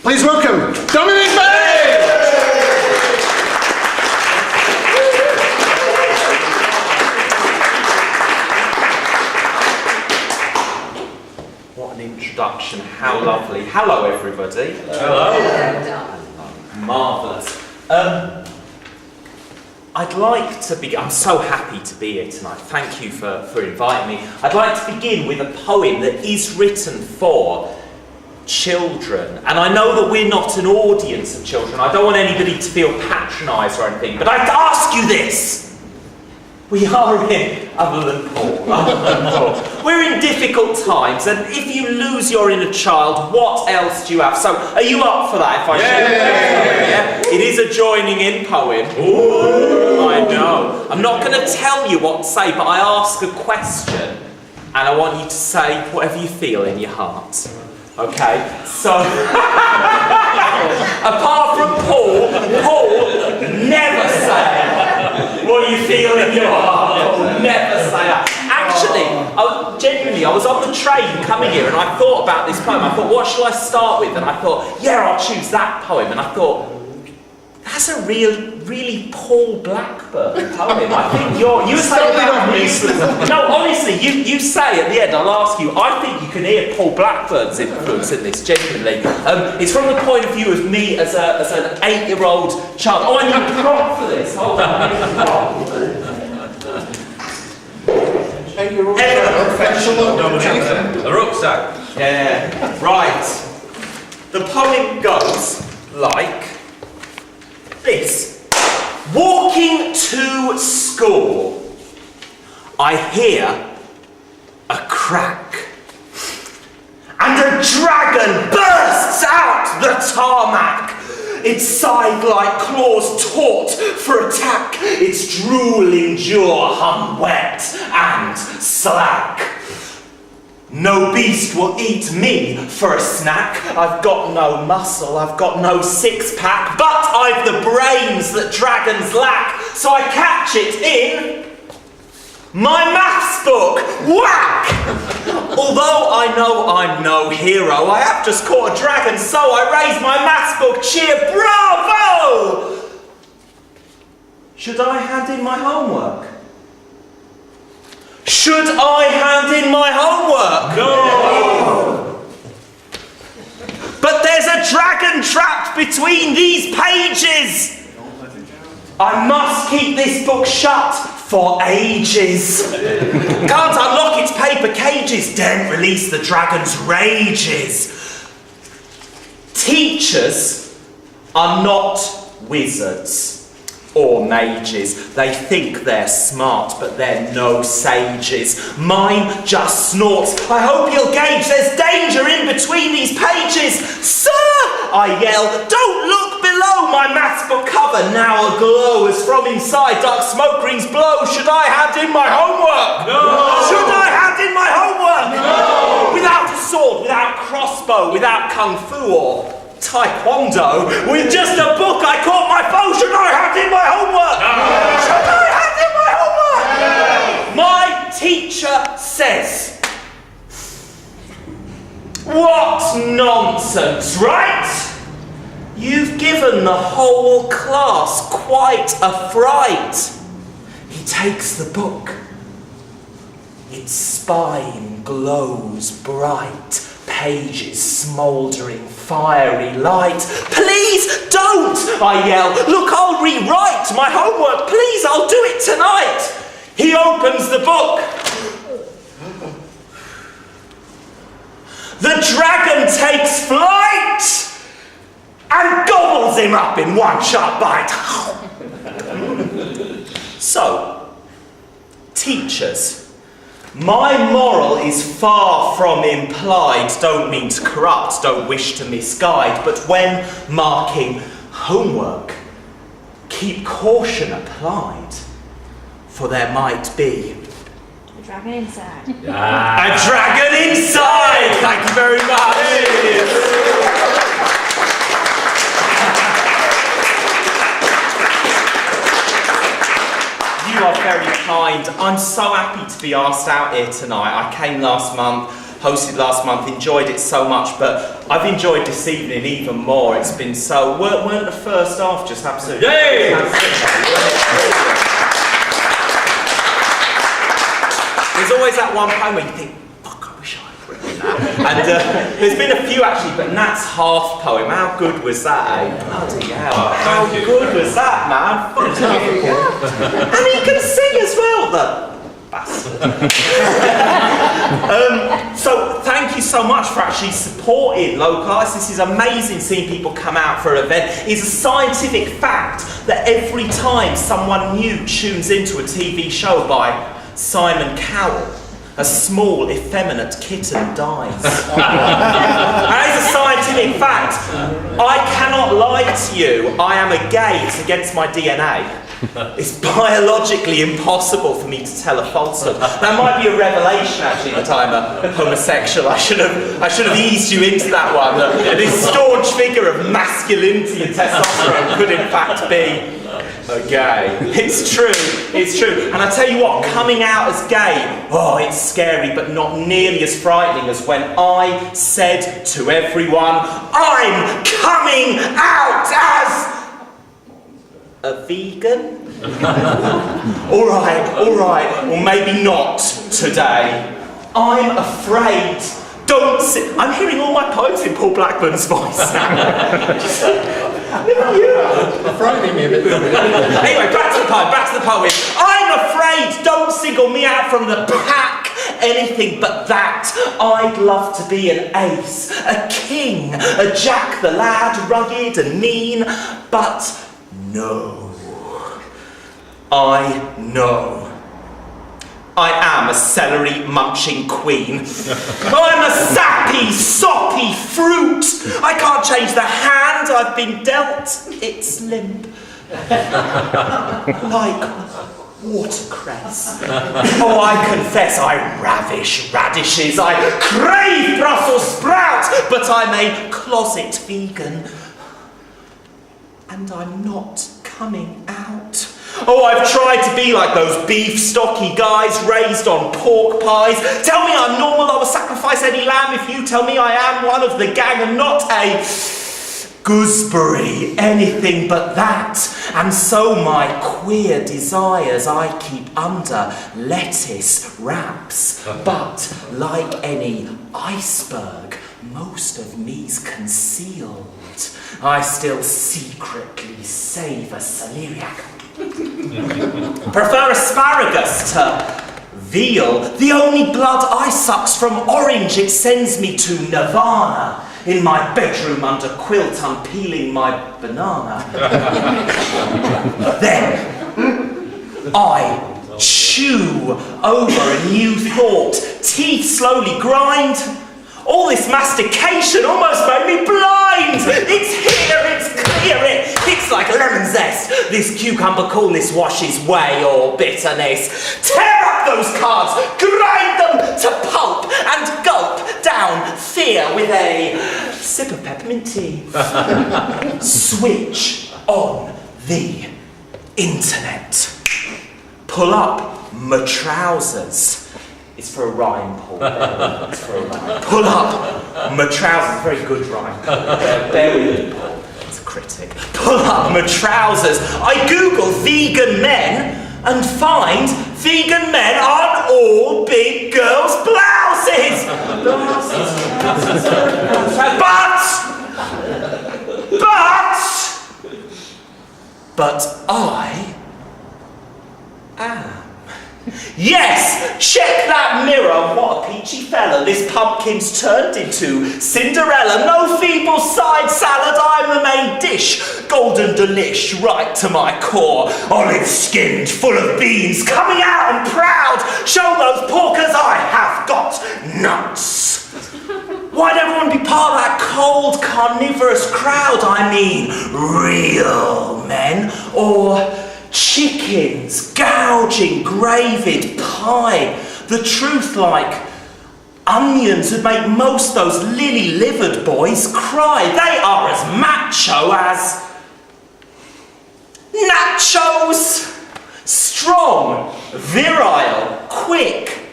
Please welcome Dominic Berry! What an introduction, how lovely. Hello everybody. Hello. Marvellous. I'd like to begin, I'm so happy to be here tonight, thank you for inviting me. I'd like to begin with a poem that is written for children. And I know that we're not an audience of children, I don't want anybody to feel patronised or anything, but I'd ask you this. We are in, other than Paul, we're in difficult times, and if you lose your inner child, what else do you have? So, are you up for that, if I should? It is a joining in poem. Ooh. I know. I'm not going to tell you what to say, but I ask a question, and I want you to say whatever you feel in your heart. Okay? So, apart from Paul never say what you feel in your heart. Never say that. Actually, genuinely, I was on the train coming here and I thought about this poem. I thought, what shall I start with? And I thought, yeah, I'll choose that poem. And I thought, that's a really Paul Blackburn poem. I think you say that. No, honestly, you say at the end, I'll ask you, I think you can hear Paul Blackburn's influence in this, genuinely. It's from the point of view of me as an 8-year-old child. Oh, I need a prop for this. Hold on, I need a prop. 8-year-old child, fetch a look. The rucksack. Yeah, right. The poem goes like this. Walking to school, I hear a crack, and a dragon bursts out the tarmac. Its side-like claws taut for attack, its drooling jaw hung wet and slack. No beast will eat me for a snack. I've got no muscle, I've got no six-pack, but I've the brains that dragons lack, so I catch it in my maths book. Whack! Although I know I'm no hero, I have just caught a dragon, so I raise my maths book, cheer, bravo! Should I hand in my homework? Should I hand in my homework? No! But there's a dragon trapped between these pages! I must keep this book shut for ages. Can't unlock its paper cages, daren't release the dragon's rages. Teachers are not wizards or mages. They think they're smart, but they're no sages. Mine just snorts. I hope you'll gauge there's danger in between these pages. Sir, I yell, don't look below my maths book cover, now aglow as from inside dark smoke rings blow. Should I hand in my homework? No! Should I hand in my homework? No! Without a sword, without crossbow, without kung fu or taekwondo, with just a book I caught my foe. Should I hand in my homework? No! Should I hand in my homework? No! My teacher says, what nonsense, right? You've given the whole class quite a fright. He takes the book. Its spine glows bright, pages smouldering fiery light. Please don't, I yell. Look, I'll rewrite my homework. Please, I'll do it tonight. He opens the book. The dragon takes flight and gobbles him up in one sharp bite. So, teachers, my moral is far from implied. Don't mean to corrupt, don't wish to misguide, but when marking homework, keep caution applied, for there might be a dragon inside. A dragon inside! Thank you very much. You are very kind. I'm so happy to be asked out here tonight. I came last month, hosted last month. Enjoyed it so much, but I've enjoyed this evening even more. It's been so... Weren't the first half just absolutely... Yay! There's always that one poem where you think, fuck, I wish I'd written that. And there's been a few actually, but Nat's half poem, how good was that, eh? Bloody hell. How good was that, man? Fucking hell. And he can sing as well, the bastard. So thank you so much for actually supporting local artists. This is amazing seeing people come out for an event. It's a scientific fact that every time someone new tunes into a TV show by Simon Cowell, a small, effeminate kitten dies. That is a scientific fact. I cannot lie to you. I am a gay. It's against my DNA. It's biologically impossible for me to tell a falsehood. That might be a revelation, actually, that I'm a homosexual. I should have eased you into that one. This staunch figure of masculinity and testosterone could, in fact, be a gay. It's true. And I tell you what, coming out as gay, oh, it's scary, but not nearly as frightening as when I said to everyone, I'm coming out as a vegan? All right, well maybe not today. I'm afraid. Don't sit. I'm hearing all my poems in Paul Blackburn's voice now. Frightening me a bit. Anyway, back to the poem. I'm afraid, don't single me out from the pack. Anything but that. I'd love to be an ace, a king, a Jack the lad, rugged and mean, but no. I know. I am a celery munching queen. I'm a sappy, soppy fruit. I can't change the hand I've been dealt. It's limp. Like watercress. Oh, I confess I ravish radishes. I crave Brussels sprouts, but I'm a closet vegan. And I'm not coming out. Oh, I've tried to be like those beef stocky guys raised on pork pies. Tell me I'm normal, I will sacrifice any lamb if you tell me I am one of the gang and not a gooseberry, anything but that. And so my queer desires I keep under lettuce wraps. But like any iceberg, most of me's concealed. I still secretly savour celeriac. Prefer asparagus to veal. The only blood I sucks from orange, it sends me to nirvana. In my bedroom under quilt, I'm peeling my banana. Then I chew over a new thought. Teeth slowly grind. All this mastication almost made me blind. It's here, it's clear, it's like lemon zest. This cucumber coolness washes away all bitterness. Tear up those cards, grind them to pulp and gulp down fear with a sip of peppermint tea. Switch on the internet. Pull up my trousers. It's for a rhyme, Paul. It's for a rhyme. Pull up my trousers. Very good rhyme. Bear with me, Paul. It's a critic. Pull up my trousers. I Google vegan men and find vegan men aren't all big girls' blouses. But I am. Yes, check that mirror. What a peachy fella this pumpkin's turned into. Cinderella, no feeble side salad, I'm the main dish. Golden delish, right to my core. Olive skinned, full of beans, coming out and proud. Show those porkers I have got nuts. Why'd everyone be part of that cold, carnivorous crowd? I mean, real men, or chickens, gouging, gravid pie. The truth, like onions, would make most those lily-livered boys cry. They are as macho as nachos. Strong, virile, quick.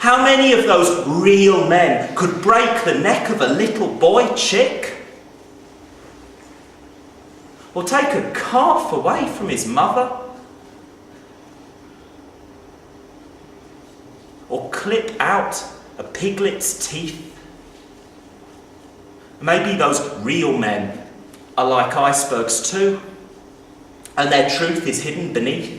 How many of those real men could break the neck of a little boy chick? Or take a calf away from his mother? Or clip out a piglet's teeth? Maybe those real men are like icebergs too, and their truth is hidden beneath.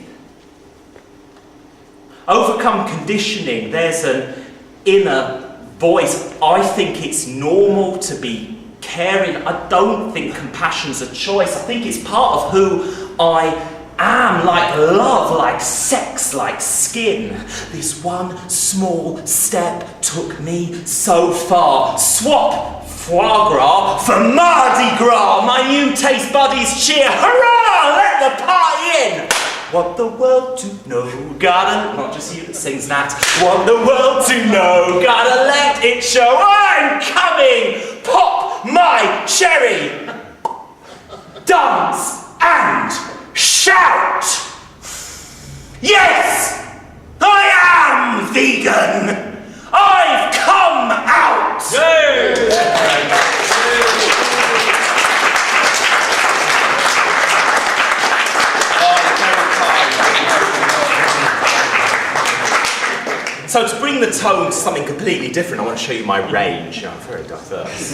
Overcome conditioning, there's an inner voice. I think it's normal to be caring. I don't think compassion's a choice. I think it's part of who I am, like love, like sex, like skin. This one small step took me so far. Swap foie gras for Mardi Gras. My new taste buddies cheer. Hurrah! Let the party in. Want the world to know, gotta, not just you that sings that. Want the world to know, gotta let it show. I'm coming! Pop my cherry! Dance and shout! Yes! I am vegan! I've come out! So to bring the tone to something completely different, I want to show you my range. I'm very diverse.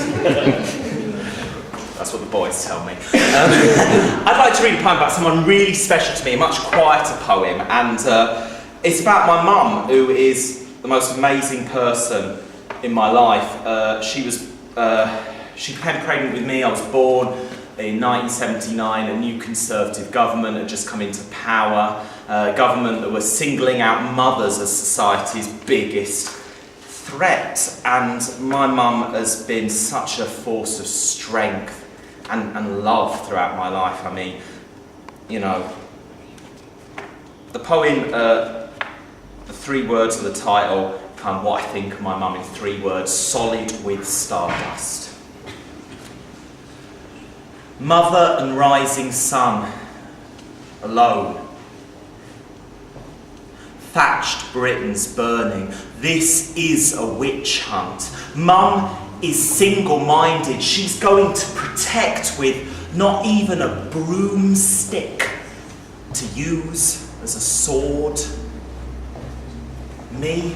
That's what the boys tell me. I'd like to read a poem about someone really special to me, a much quieter poem, and it's about my mum, who is the most amazing person in my life. She became pregnant with me. I was born in 1979. A new Conservative government had just come into power. A government that was singling out mothers as society's biggest threat. And my mum has been such a force of strength and love throughout my life. I mean, you know, the poem, the 3 words of the title, kind of what I think of my mum in 3 words: solid with stardust. Mother and rising sun, alone. Thatched Britain's burning. This is a witch hunt. Mum is single-minded. She's going to protect with not even a broomstick to use as a sword. Me,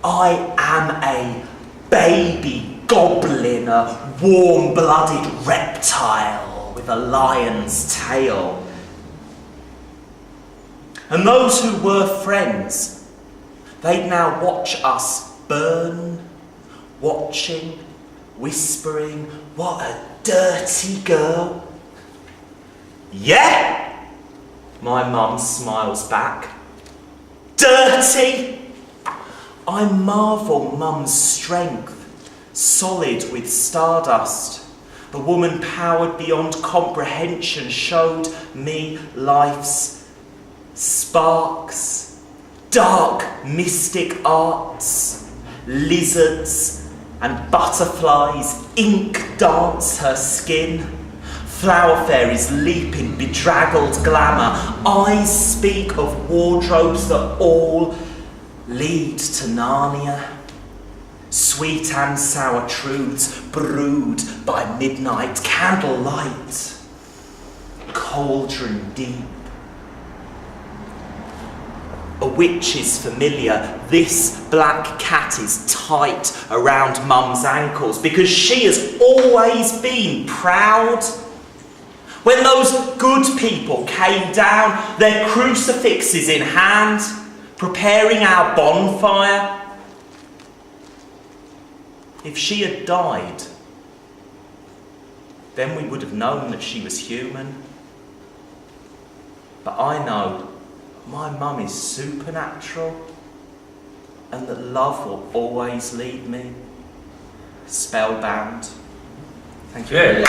I am a baby goblin, a warm-blooded reptile with a lion's tail. And those who were friends, they'd now watch us burn, watching, whispering, what a dirty girl. Yeah, my mum smiles back. Dirty! I marvel mum's strength, solid with stardust. A woman powered beyond comprehension showed me life's sparks, dark mystic arts, lizards and butterflies ink dance her skin. Flower fairies leap in bedraggled glamour. Eyes speak of wardrobes that all lead to Narnia. Sweet and sour truths brewed by midnight candlelight. Cauldron deep. A witch is familiar. This black cat is tight around mum's ankles because she has always been proud. When those good people came down, their crucifixes in hand, preparing our bonfire, if she had died, then we would have known that she was human. But I know my mum is supernatural, and that love will always lead me. Spellbound. Thank you very much.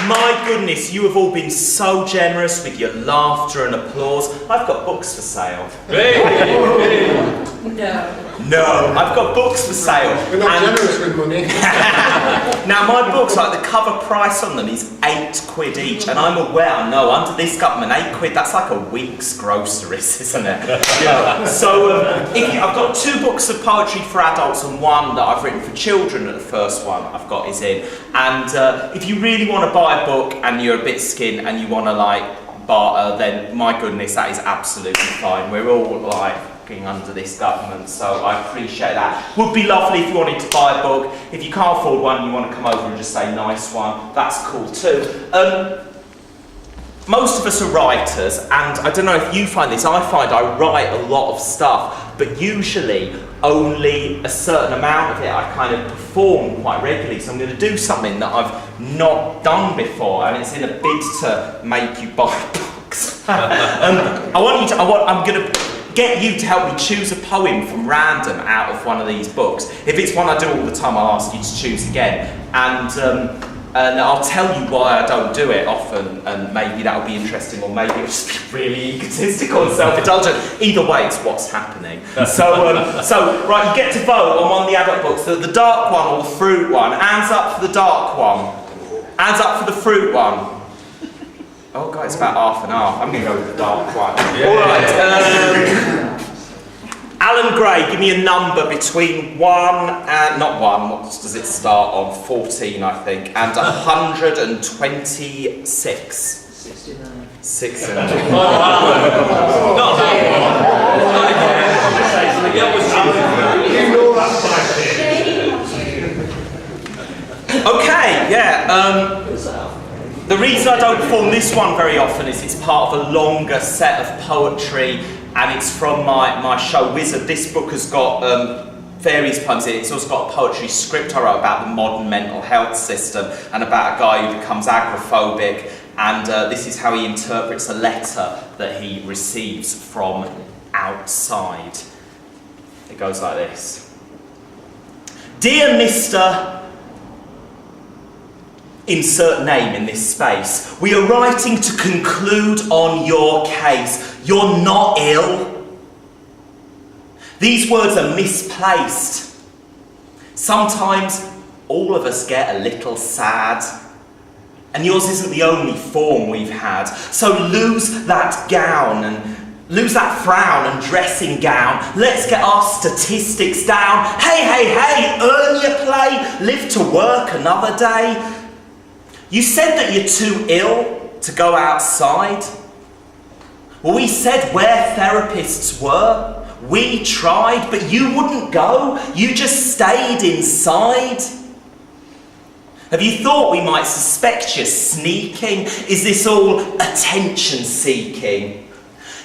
My goodness, you have all been so generous with your laughter and applause. I've got books for sale. No, I've got books for sale. We're not generous with money. Now my books, like the cover price on them is £8 each, and I'm aware, I know, under this government, £8, that's like a week's groceries, isn't it? Yeah. So I've got 2 books of poetry for adults and 1 that I've written for children, and the first one I've got is in. And if you really want to buy a book and you're a bit skint and you want to like barter, then my goodness, that is absolutely fine. We're all like under this government, so I appreciate that. Would be lovely if you wanted to buy a book. If you can't afford one, you want to come over and just say nice one, that's cool too. Most of us are writers, and I don't know if you find this, I find I write a lot of stuff, but usually only a certain amount of it I kind of perform quite regularly. So I'm going to do something that I've not done before, and it's in a bid to make you buy books. I'm going to get you to help me choose a poem from random out of one of these books. If it's one I do all the time, I'll ask you to choose again. And I'll tell you why I don't do it often, and maybe that'll be interesting, or maybe it'll just be really egotistical and self-indulgent. Either way, it's what's happening. So right, you get to vote on one of the adult books, the dark one or the fruit one. Hands up for the dark one. Hands up for the fruit one. Oh God, it's about half and half. I'm going to go with the dark one. Yeah. All right. Alan Gray, give me a number between 1 and, not 1, what does it start on? 14, I think, and 126. 69. 69. Okay, yeah. The reason I don't perform this one very often is it's part of a longer set of poetry, and it's from my show Wizard. This book has got various poems in it. It's also got a poetry script I wrote about the modern mental health system and about a guy who becomes agoraphobic, and this is how he interprets a letter that he receives from outside. It goes like this. Dear Mr. Insert name in this space. We are writing to conclude on your case. You're not ill. These words are misplaced. Sometimes all of us get a little sad. And yours isn't the only form we've had. So lose that gown and lose that frown and dressing gown. Let's get our statistics down. Hey, hey, hey, earn your play. Live to work another day. You said that you're too ill to go outside. Well, we said where therapists were. We tried, but you wouldn't go. You just stayed inside. Have you thought we might suspect you sneaking? Is this all attention seeking?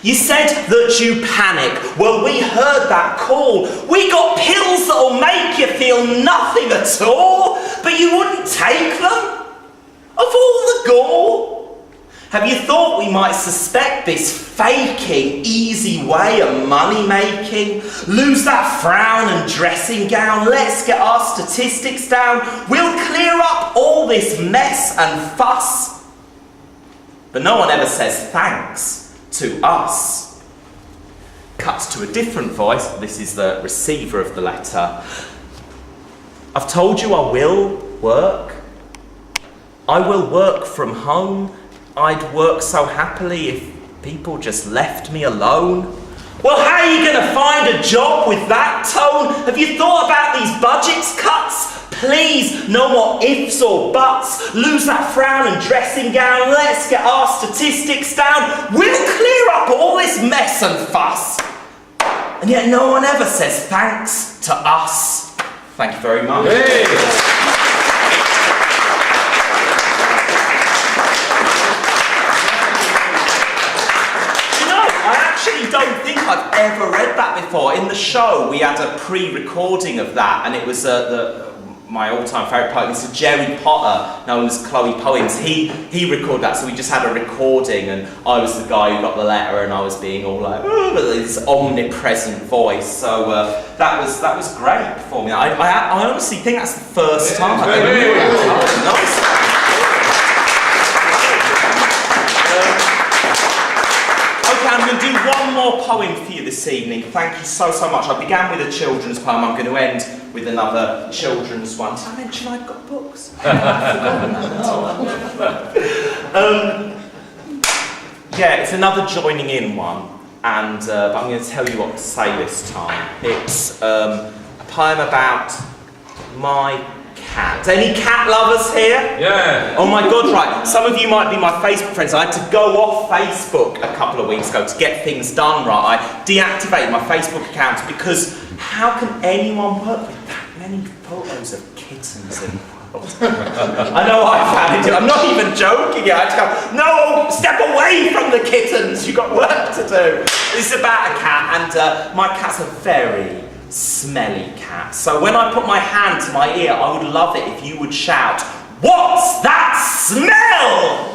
You said that you panic. Well, we heard that call. We got pills that'll make you feel nothing at all, but you wouldn't take them? Of all the gall? Have you thought we might suspect this faking, easy way of money making? Lose that frown and dressing gown. Let's get our statistics down. We'll clear up all this mess and fuss. But no one ever says thanks to us. Cuts to a different voice. This is the receiver of the letter. I've told you I will work. I will work from home. I'd work so happily if people just left me alone. Well, how are you going to find a job with that tone? Have you thought about these budget cuts? Please, no more ifs or buts. Lose that frown and dressing gown. Let's get our statistics down. We'll clear up all this mess and fuss. And yet no one ever says thanks to us. Thank you very much. Hey. I don't think I've ever read that before. In the show, we had a pre-recording of that, and it was my all-time favourite poet. It's Jerry Potter, known as Chloe Poems. He recorded that, so we just had a recording, and I was the guy who got the letter, and I was being all like, oh, with this omnipresent voice. So that was great for me. I honestly think that's the first time I've ever read that. Nice. I'm going to do one more poem for you this this evening. Thank you so much. I began with a children's poem. I'm going to end with another children's one. Did I mention I've got books? Yeah, it's another joining in one, and but I'm going to tell you what to say this time. It's a poem about my cat. Any cat lovers here? Yeah. Oh my God, right. Some of you might be my Facebook friends. I had to go off Facebook a couple of weeks ago to get things done right. I deactivated my Facebook account because how can anyone work with that many photos of kittens in the world? I know I found it. I'm not even joking. I had to go, no, step away from the kittens. You've got work to do. This is about a cat, and my cat's a very smelly cat. So when I put my hand to my ear, I would love it if you would shout, "What's that smell?"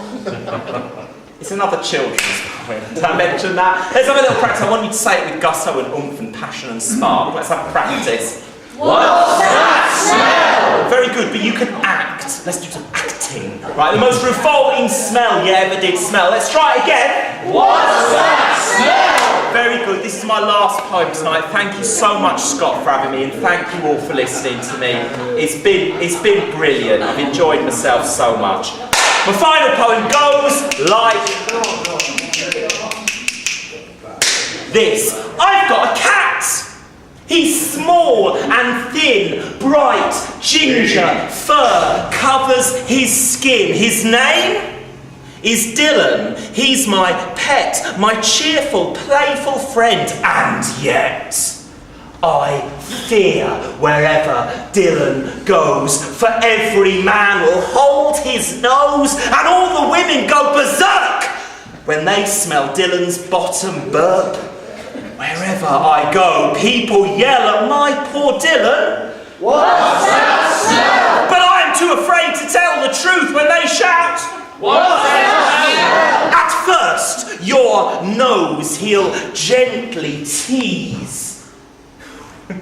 It's another children's poem. Did I mention that? Let's have a little practice. I want you to say it with gusto and oomph and passion and spark. Let's have a practice. What's that smell? Very good, but you can act. Let's do some acting. Right, the most revolting smell you ever did smell. Let's try it again. What's that smell? Very good. This is my last poem tonight. Thank you so much, Scott, for having me, and thank you all for listening to me. It's been brilliant. I've enjoyed myself so much. My final poem goes like this. I've got a cat. He's small and thin, bright, ginger, fur covers his skin. His name is Dylan. He's my pet, my cheerful, playful friend, and yet I fear wherever Dylan goes, for every man will hold his nose, and all the women go berserk when they smell Dylan's bottom burp. Wherever I go, people yell at my poor Dylan. What's that smell? But I'm too afraid to tell the truth when they shout. What's that At first, your nose he'll gently tease.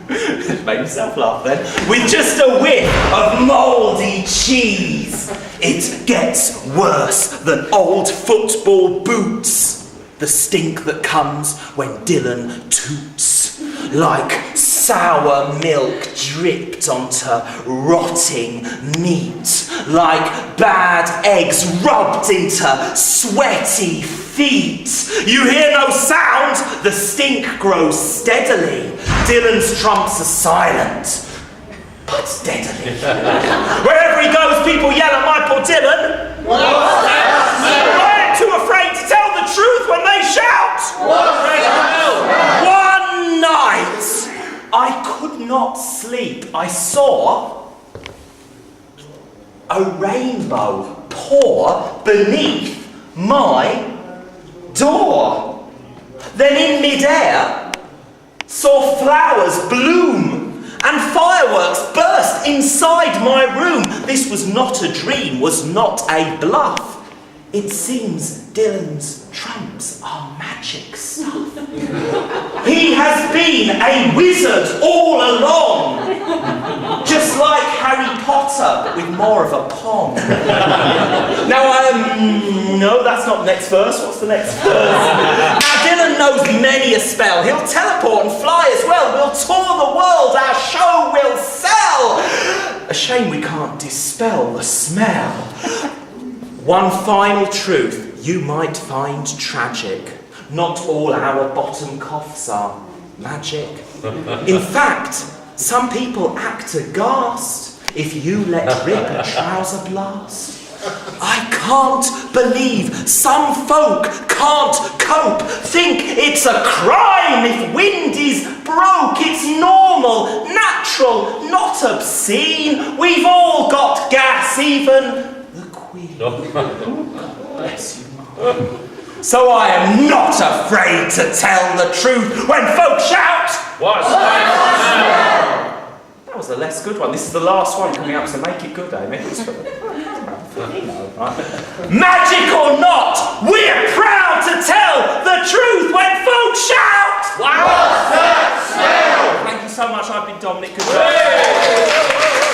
Made himself laugh then. With just a whiff of mouldy cheese. It gets worse than old football boots. The stink that comes when Dylan toots, like sour milk dripped onto rotting meat, like bad eggs rubbed into sweaty feet. You hear no sound, the stink grows steadily. Dylan's trumps are silent, but steadily. Wherever he goes, people yell at my poor Dylan. What's that smell? I'm too afraid to tell the truth when they shout. What's that One night, I could not sleep. I saw a rainbow pour beneath my door. Then in midair, saw flowers bloom and fireworks burst inside my room. This was not a dream, was not a bluff. It seems Dylan's trumps are magic stuff. He has been a wizard all along. Just like Harry Potter, but with more of a pong. Now, no, that's not the next verse. What's the next verse? Now, Dylan knows many a spell. He'll teleport and fly as well. We'll tour the world. Our show will sell. A shame we can't dispel the smell. One final truth you might find tragic. Not all our bottom coughs are magic. In fact, some people act aghast if you let rip a trouser blast. I can't believe some folk can't cope. Think it's a crime if wind is broke. It's normal, natural, not obscene. We've all got gas, even the Queen. Bless you, Mum. So I am not afraid to tell the truth when folks shout. What's that? That was the less good one. This is the last one coming up, so make it good, Amy. Magic or not, we're proud to tell the truth when folks shout. What's that smell? Thank you so much. I've been Dominic Berry.